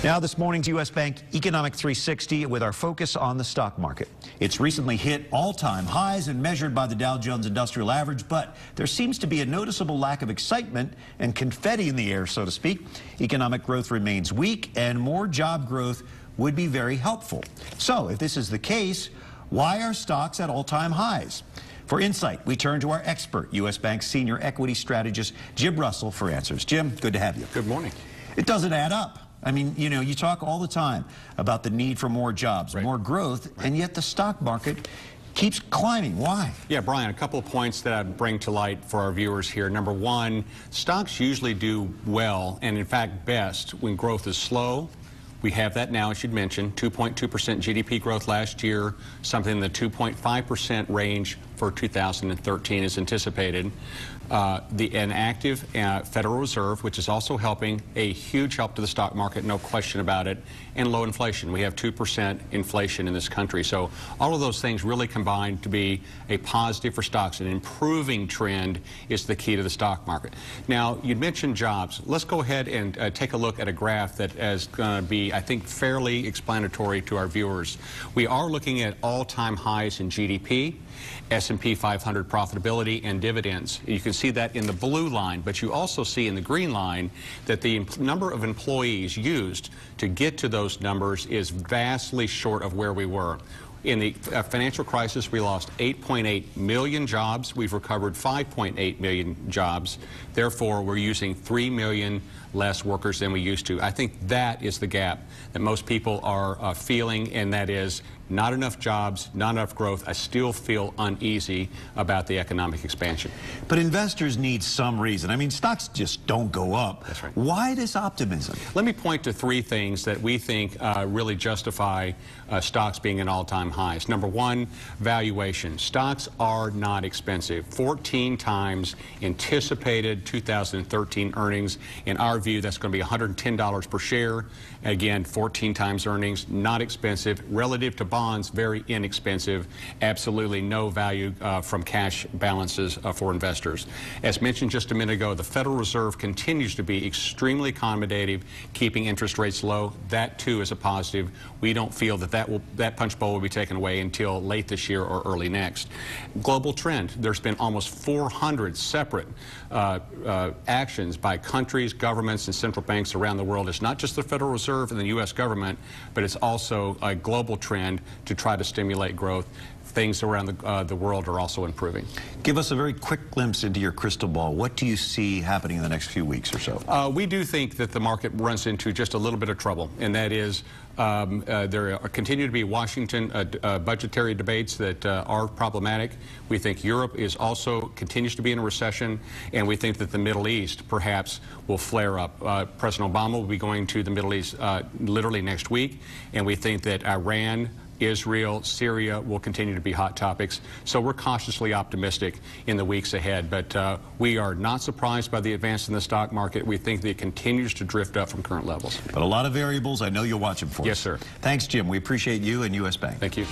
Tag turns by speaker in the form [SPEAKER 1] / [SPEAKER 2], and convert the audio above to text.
[SPEAKER 1] Now, this morning's U.S. Bank Economic 360 with our focus on the stock market. It's recently hit all-time highs and measured by the Dow Jones Industrial Average, but there seems to be a noticeable lack of excitement and confetti in the air, so to speak. Economic growth remains weak, and more job growth would be very helpful. So, if this is the case, why are stocks at all-time highs? For insight, we turn to our expert, U.S. Bank senior equity strategist Jim Russell, for answers. Jim, good to have you.
[SPEAKER 2] Good morning.
[SPEAKER 1] It doesn't add up. I mean, you know, you talk all the time about the need for more jobs, more growth, and yet the stock market keeps climbing. Why?
[SPEAKER 2] Yeah, Brian, a couple of points that I'd bring to light for our viewers here. Number one, stocks usually do well, and in fact best, when growth is slow. We have that now, as you'd mentioned, 2.2% GDP growth last year, something in the 2.5% range for 2013 is anticipated. An active Federal Reserve, which is also helping, a huge help to the stock market, no question about it, and low inflation. We have 2% inflation in this country. So all of those things really combine to be a positive for stocks. An improving trend is the key to the stock market. Now, you'd mentioned jobs. Let's go ahead and take a look at a graph that is going to be, I think, fairly explanatory to our viewers. We are looking at all-time highs in GDP, S&P 500 profitability, and dividends. You can see that in the blue line, but you also see in the green line that the number of employees used to get to those numbers is vastly short of where we were. In the financial crisis, we lost 8.8 million jobs. We've recovered 5.8 million jobs. Therefore, we're using 3 million less workers than we used to. I think that is the gap that most people are feeling, and that is not enough jobs, not enough growth. I still feel uneasy about the economic expansion.
[SPEAKER 1] But investors need some reason. I mean, stocks just don't go up.
[SPEAKER 2] That's right.
[SPEAKER 1] Why this optimism?
[SPEAKER 2] Let me point to three things that we think really justify stocks being at all-time highs. Number one, valuation. Stocks are not expensive. 14 times anticipated 2013 earnings. In our view, that's going to be $110 per share. Again, 14 times earnings, not expensive. Relative to bonds, very inexpensive. Absolutely no value from cash balances for investors. As mentioned just a minute ago, the Federal Reserve continues to be extremely accommodative, keeping interest rates low. That, too, is a positive. We don't feel that that punch bowl will be taken away until late this year or early next. Global trend. There's been almost 400 separate actions by countries, governments, and central banks around the world. It's not just the Federal Reserve and the U.S. government, but it's also a global trend to try to stimulate growth. Things around the world are also improving.
[SPEAKER 1] Give us a very quick glimpse into your crystal ball. What do you see happening in the next few weeks or so?
[SPEAKER 2] We do think that the market runs into just a little bit of trouble, and that is there continue to be Washington budgetary debates that are problematic. We think Europe is also continues to be in a recession, and we think that the Middle East perhaps will flare up. President Obama will be going to the Middle East literally next week, and we think that Iran, Israel, Syria will continue to be hot topics. So we're cautiously optimistic in the weeks ahead. But we are not surprised by the advance in the stock market. We think that it continues to drift up from current levels.
[SPEAKER 1] But a lot of variables. I know you'll watch them for us.
[SPEAKER 2] Yes, sir.
[SPEAKER 1] Thanks, Jim. We appreciate you and U.S. Bank.
[SPEAKER 2] Thank you.